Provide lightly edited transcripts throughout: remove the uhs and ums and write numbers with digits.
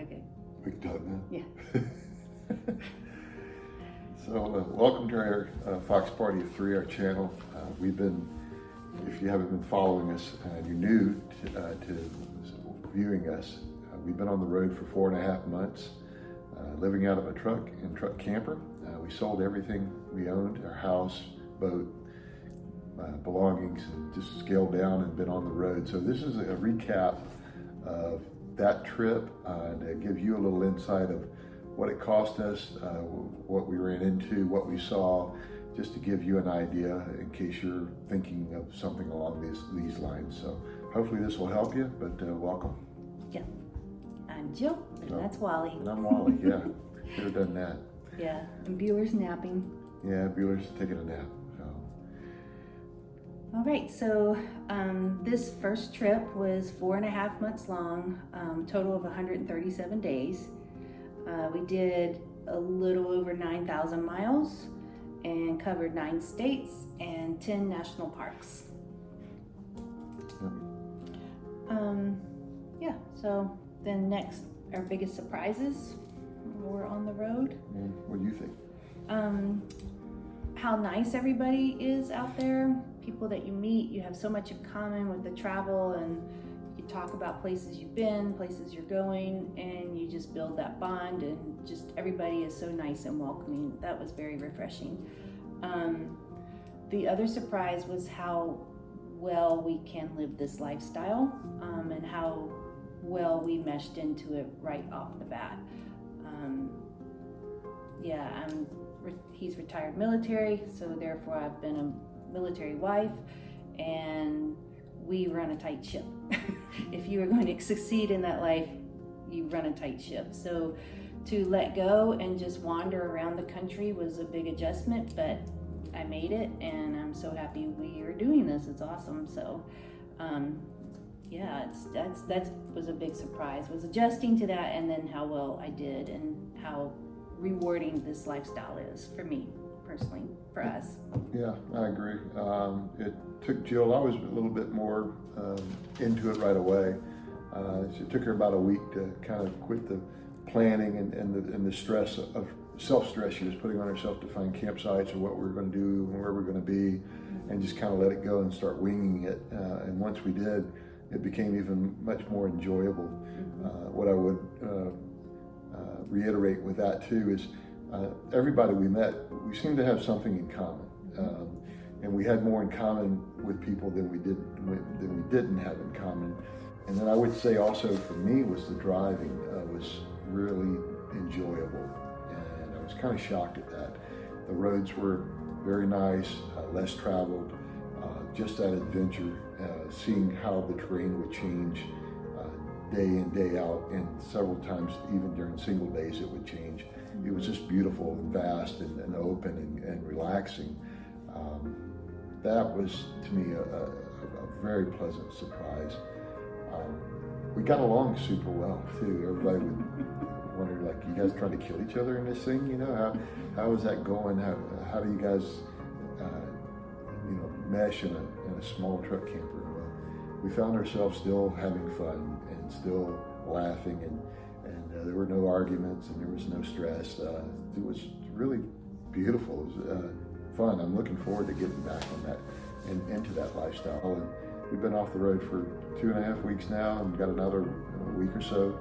Okay. We can talk now? Yeah. So, welcome to our Fox Party of Three, our channel. We've been, if you haven't been following us and you're new to viewing us, we've been on the road for 4.5 months, living out of a truck and truck camper. We sold everything we owned, our house, boat, belongings, and just scaled down and been on the road. So this is a recap of that trip to give you a little insight of what it cost us, what we ran into, what we saw, just to give you an idea in case you're thinking of something along these lines. So hopefully this will help you, but welcome. Yeah. I'm Jill, and that's Wally. And I'm Wally, yeah. Should have done that. Yeah, and Bueller's napping. Yeah, Bueller's taking a nap. All right, so this first trip was 4.5 months long, total of 137 days. We did a little over 9,000 miles and covered 9 states and 10 national parks. Yeah, so then next, our biggest surprises were on the road. What do you think? How nice everybody is out there. People that you meet, you have so much in common with the travel, and you talk about places you've been, places you're going, and you just build that bond, and just everybody is so nice and welcoming. That was very refreshing. The other surprise was how well we can live this lifestyle, and how well we meshed into it right off the bat. He's retired military, so therefore I've been a military wife, and we run a tight ship. If you are going to succeed in that life, you run a tight ship. So to let go and just wander around the country was a big adjustment, but I made it, and I'm so happy we are doing this. It's awesome. So that was a big surprise, was adjusting to that, and then how well I did, and how rewarding this lifestyle is for me personally, for us. Yeah, I agree. It took Jill, I was a little bit more into it right away. It took her about a week to kind of quit the planning and the stress of self-stress she was putting on herself to find campsites or what we were going to do and where we're going to be, and just kind of let it go and start winging it. And once we did, it became even much more enjoyable. What I would reiterate with that too is everybody we met, we seemed to have something in common, and we had more in common with people than we didn't have in common. And then I would say also for me was the driving was really enjoyable, and I was kind of shocked at that. The roads were very nice, less traveled, just that adventure, seeing how the terrain would change day in, day out, and several times even during single days it would change. It was just beautiful and vast and open and relaxing. That was, to me, a very pleasant surprise. We got along super well, too. Everybody would wonder, like, you guys trying to kill each other in this thing? You know, how is that going? How do you guys, mesh in a small truck camper? Well, we found ourselves still having fun and still laughing, and there were no arguments and there was no stress. It was really beautiful. It was fun. I'm looking forward to getting back on that and into that lifestyle. And we've been off the road for 2.5 weeks now, and got another week or so,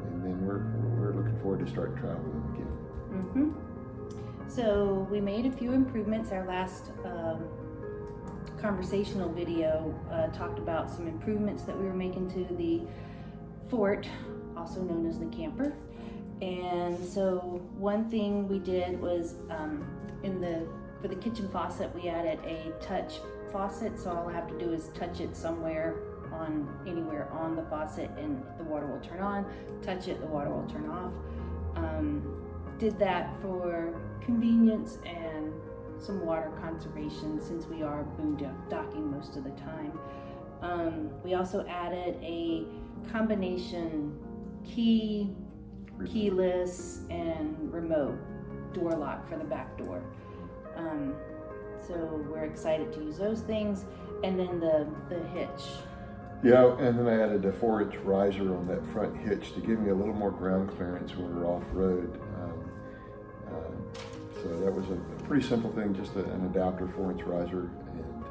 and then we're looking forward to starting traveling again. So we made a few improvements. Our last conversational video talked about some improvements that we were making to the fort, also known as the camper. And so one thing we did was for the kitchen faucet, we added a touch faucet, so all I have to do is touch it anywhere on the faucet, and the water will turn on. Touch it, the water will turn off. Did that for convenience and some water conservation, since we are boondocking most of the time. We also added a combination keyless and remote door lock for the back door. So we're excited to use those things. And then the hitch Yeah, and then I added a 4-inch riser on that front hitch to give me a little more ground clearance when we're off-road. So that was a pretty simple thing, just an adapter 4-inch riser, and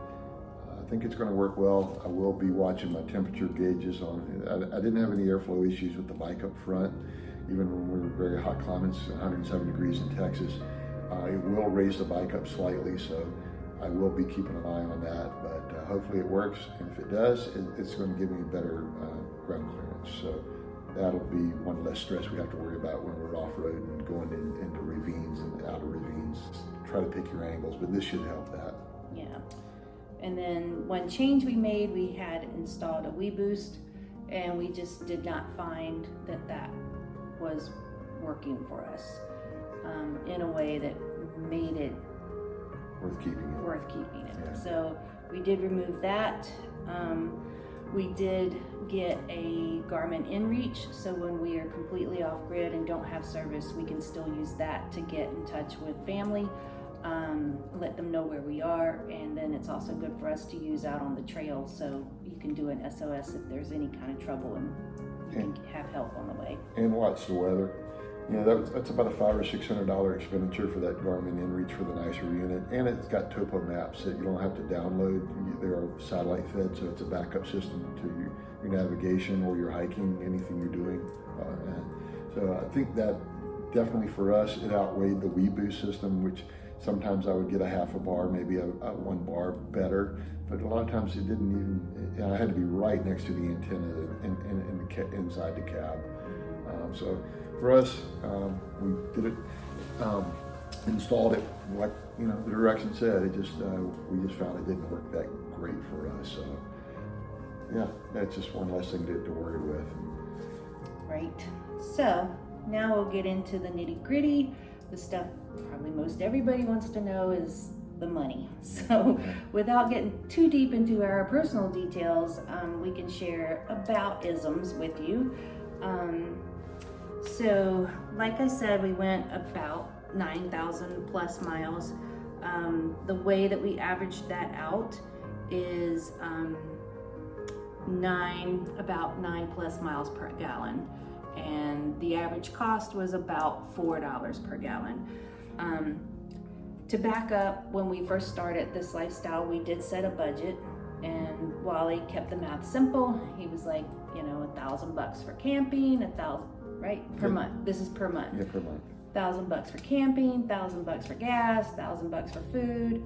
I think it's going to work well. I will be watching my temperature gauges on. I didn't have any airflow issues with the bike up front, even when we were very hot climates, 107 degrees in Texas. It will raise the bike up slightly, so I will be keeping an eye on that, but hopefully it works, and if it does, it's going to give me better ground clearance. So that'll be one less stress we have to worry about when we're off-road and going into ravines and out of ravines. Try to pick your angles, but this should help that. Yeah. And then one change we made, we had installed a WeBoost, and we just did not find that that was working for us in a way that made it Worth keeping it. Yeah. Yeah. So we did remove that. We did get a Garmin InReach, so when we are completely off grid and don't have service, we can still use that to get in touch with family, let them know where we are, and then it's also good for us to use out on the trail, so you can do an SOS if there's any kind of trouble, and you can have help on the way. And watch the weather. You know, that's about a $500 or $600 expenditure for that Garmin InReach for the nicer unit, and it's got topo maps that you don't have to download. They are satellite fed, so it's a backup system to your navigation or your hiking, anything you're doing. And so I think that definitely for us, it outweighed the WeBoost system, which sometimes I would get a half a bar, maybe a 1 bar better, but a lot of times it didn't even. I had to be right next to the antenna inside the cab. So for us, we did it, installed it like the direction said. It just we just found it didn't work that great for us. So yeah, that's just one less thing to worry with. Right. So now we'll get into the nitty gritty. The stuff probably most everybody wants to know is the money. So without getting too deep into our personal details, we can share about isms with you. So like I said, we went about 9,000 plus miles. The way that we averaged that out is about 9 plus miles per gallon. And the average cost was about $4 per gallon. To back up, when we first started this lifestyle, we did set a budget, and Wally kept the math simple. He was like, $1,000 for camping, per month. This is per month. Yeah, per month. $1,000 for camping, $1,000 for gas, $1,000 for food,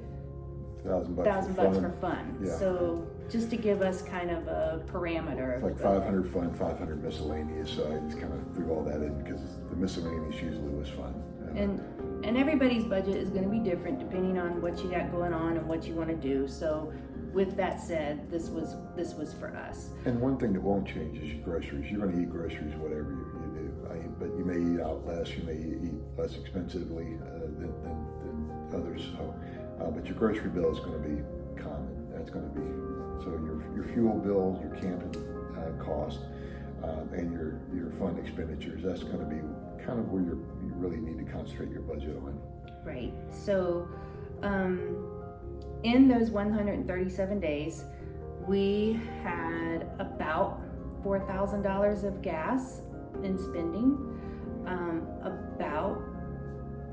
$1,000 for fun. Yeah. So just to give us kind of a parameter. It's like 500 fun, 500 miscellaneous. So I just kind of threw all that in because the miscellaneous usually was fun. And everybody's budget is going to be different depending on what you got going on and what you want to do. So with that said, this was for us. And one thing that won't change is your groceries. You're going to eat groceries whatever you do. But you may eat out less. You may eat less expensively than others. So, but your grocery bill is going to be common. That's going to be your fuel bills, your camping cost, and your fund expenditures. That's going to be kind of where you really need to concentrate your budget on. Right. So, in those 137 days, we had about $4,000 of gas in spending, about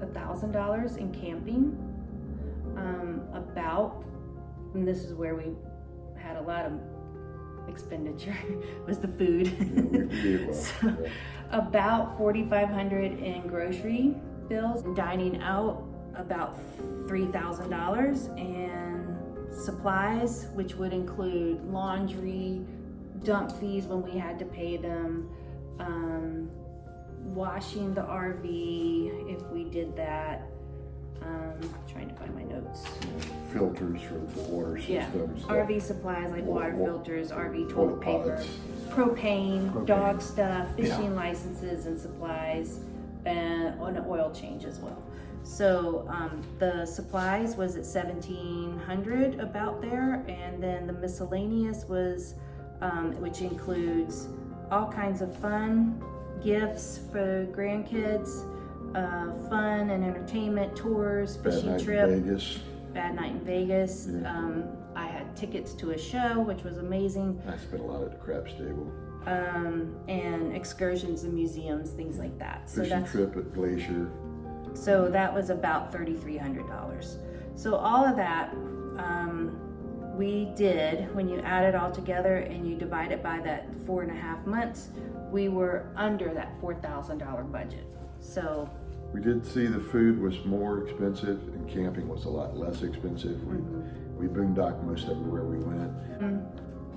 $1,000 in camping, and this is where we had a lot of expenditure, was the food. Yeah, we ate well. So, about $4,500 in grocery bills, dining out about $3,000, and supplies, which would include laundry, dump fees when we had to pay them, washing the RV if we did that. Trying to find my notes. Filters for the water systems. RV supplies like water filters, RV toilet paper, pods. propane, dog stuff, fishing licenses and supplies, and an oil change as well. So the supplies was at $1,700 about there, and then the miscellaneous was, which includes all kinds of fun, gifts for grandkids, fun and entertainment, tours, fishing trip. Vegas. Bad night in Vegas. Yeah. I had tickets to a show, which was amazing, I spent a lot at the crab stable. and excursions and museums, things like that. Fishing trip at Glacier. So that was about $3,300. So all of that we did, when you add it all together and you divide it by that 4.5 months, we were under that $4,000 budget. So We did see the food was more expensive and camping was a lot less expensive. We boondocked most everywhere we went.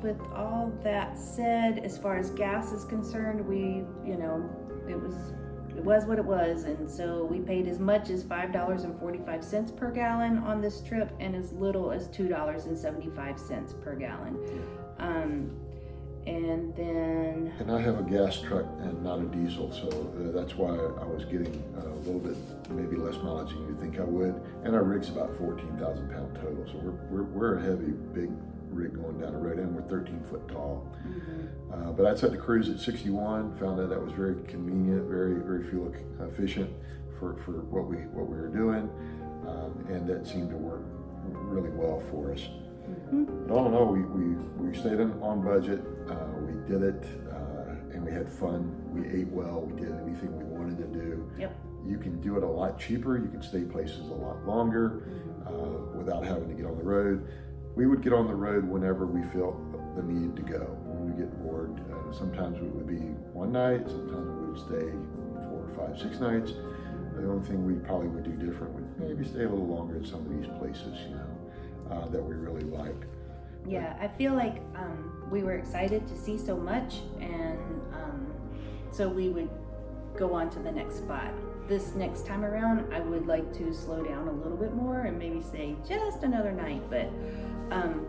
with all that said, as far as gas is concerned, we, it was what it was, and so we paid as much as $5.45 per gallon on this trip, and as little as $2.75 per gallon. And then And I have a gas truck and not a diesel, so that's why I was getting a little bit maybe less mileage than you'd think I would. And our rig's about 14,000 pound total, so we're a heavy, big rig going down the road, and we're 13 foot tall. But I set the cruise at 61. Found that was very convenient, very very fuel efficient for what we were doing, and that seemed to work really well for us. But all in all, we stayed on budget. We did it, and we had fun. We ate well. We did anything we wanted to do. Yep. You can do it a lot cheaper. You can stay places a lot longer without having to get on the road. We would get on the road whenever we felt the need to go. When we get bored, sometimes it would be one night. Sometimes we would stay 4, 5, 6 nights. The only thing we probably would do different would maybe stay a little longer in some of these places, that we really liked. Yeah, I feel like we were excited to see so much, and so we would go on to the next spot. This next time around, I would like to slow down a little bit more and maybe stay just another night, but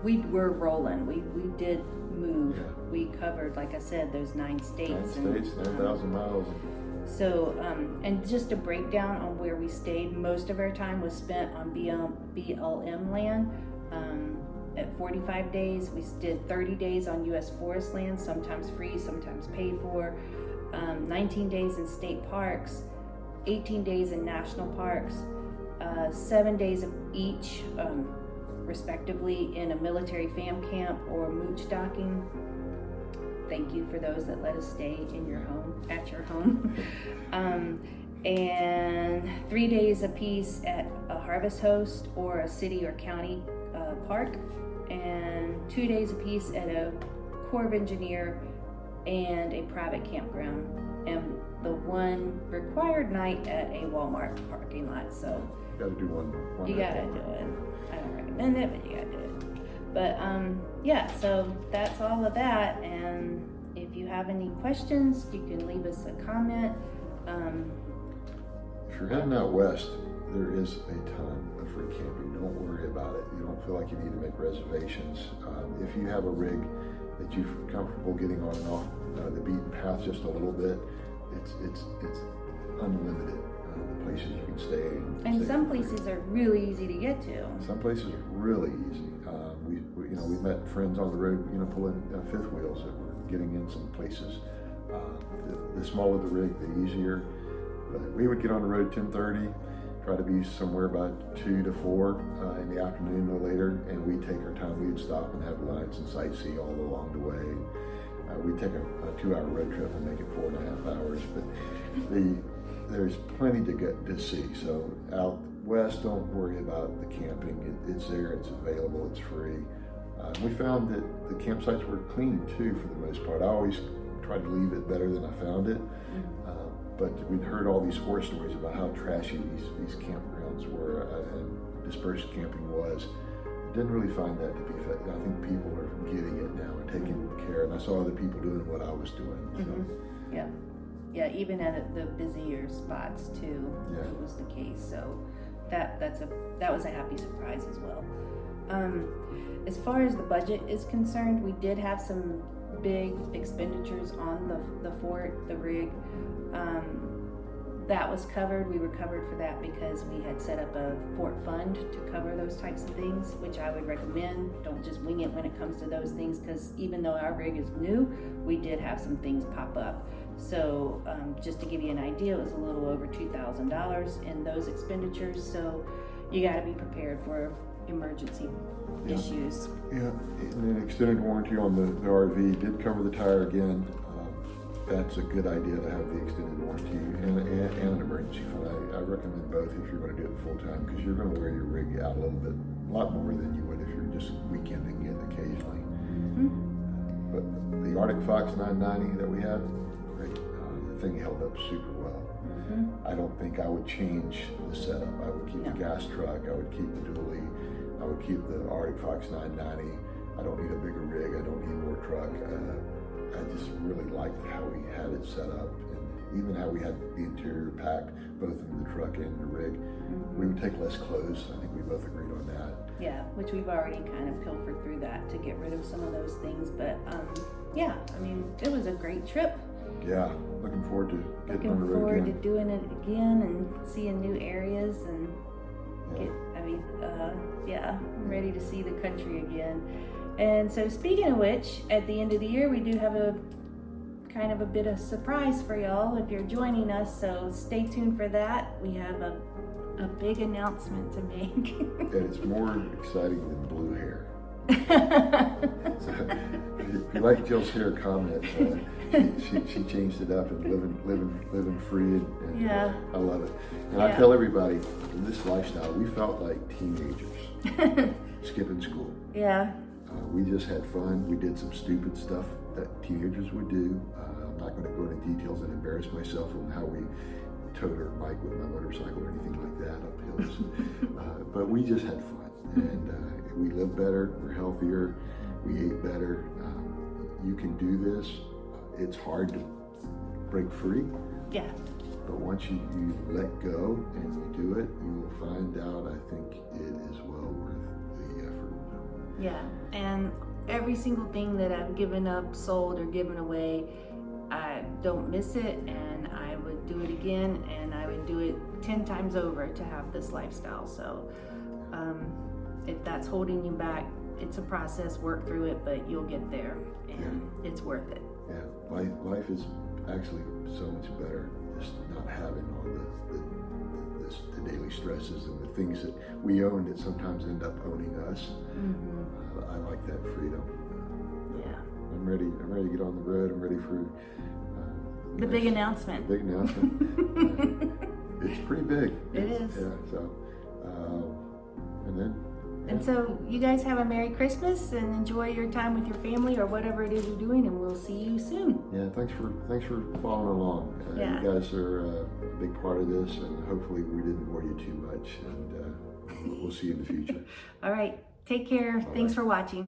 we were rolling. We did move. Yeah. We covered, like I said, those 9 states. 9,000 miles. So, and just a breakdown on where we stayed, most of our time was spent on BLM land. At 45 days, we did 30 days on U.S. forest land, sometimes free, sometimes paid for, 19 days in state parks, 18 days in national parks, 7 days of each, respectively, in a military fam camp or mooch docking. Thank you for those that let us stay in your home, at your home. And 3 days apiece at a harvest host or a city or county park, and 2 days apiece at a Corps of Engineer and a private campground, and the 1 required night at a Walmart parking lot. So Got to do one. you gotta do it. I don't recommend it, but you gotta do it. But yeah, so that's all of that. And if you have any questions, you can leave us a comment. If you're heading out west, there is a ton of free camping. Don't worry about it. You don't feel like you need to make reservations. If you have a rig that you're comfortable getting on and off the beaten path just a little bit, it's unlimited. The places you can stay. And some places are really easy to get to. Some places are really easy. We met friends on the road, pulling fifth wheels that were getting in some places. The smaller the rig, the easier. But we would get on the road 10:30, try to be somewhere by 2 to 4 in the afternoon, no later, and we'd take our time. We'd stop and have lunch and sightsee all along the way. We'd take a 2-hour road trip and make it 4.5 hours. But there's plenty to get to see. So out west, don't worry about the camping. It's there, it's available, it's free. We found that the campsites were clean too, for the most part. I always tried to leave it better than I found it. But we'd heard all these horror stories about how trashy these campgrounds were and dispersed camping was. Didn't really find that to be fit. I think people are getting it now and taking care, and I saw other people doing what I was doing. So. Yeah, even at the busier spots too, it was the case. So that was a happy surprise as well. As far as the budget is concerned, we did have some big expenditures on the fort, the rig. That was covered. We were covered for that because we had set up a fort fund to cover those types of things, which I would recommend. Don't just wing it when it comes to those things, because even though our rig is new, we did have some things pop up. So just to give you an idea, it was a little over $2,000 in those expenditures. So you got to be prepared for emergency Yeah. issues. Yeah, and then extended warranty on the RV did cover the tire again. That's a good idea to have the extended warranty and an emergency fund. I recommend both if you're going to do it full time, because you're going to wear your rig out a little bit, a lot more than you would if you're just weekending it occasionally. But the Arctic Fox 990 that we had, great. The thing held up super well. I don't think I would change the setup. I would keep the gas truck, I would keep the dually, I would keep the Arctic Fox 990. I don't need a bigger rig, I don't need more truck. I just really liked how we had it set up, and even how we had the interior packed, both in the truck and the rig. We would take less clothes. I think we both agreed on that. Yeah, which we've already kind of pilfered through that to get rid of some of those things. But yeah, I mean, it was a great trip. Yeah, looking forward to getting on the Looking road forward to again. doing it again and seeing new areas and Yeah. I'm ready to see the country again. And so speaking of which, at the end of the year, we do have a kind of a bit of surprise for y'all if you're joining us. So stay tuned for that. We have a big announcement to make. And it's more exciting than blue hair. So, if you like Jill's hair comment, she changed it up and living free, and Yeah. I love it. And Yeah. I tell everybody, in this lifestyle, we felt like teenagers skipping school. Yeah. We just had fun. We did some stupid stuff that teenagers would do. I'm not going to go into details and embarrass myself on how we towed our bike with my motorcycle or anything like that up hills. But we just had fun, and we lived better. We're healthier. We ate better. You can do this. It's hard to break free, Yeah. but once you let go and you do it, you will find out, I think it is well worth the effort. Yeah, and every single thing that I've given up, sold, or given away, I don't miss it, and I would do it again, and I would do it 10 times over to have this lifestyle. So if that's holding you back, it's a process, work through it, but you'll get there, and it's worth it. Yeah, life is actually so much better just not having all the daily stresses and the things that we own that sometimes end up owning us. I like that freedom. Yeah. I'm ready to get on the road. I'm ready for The big announcement. big announcement. It's pretty big. It is. Yeah. So, and then. And so you guys have a Merry Christmas and enjoy your time with your family or whatever it is you're doing, and we'll see you soon. Yeah, thanks for following along. Yeah. You guys are a big part of this, and hopefully we didn't bore you too much. And we'll see you in the future. All right. Take care. Thanks for watching.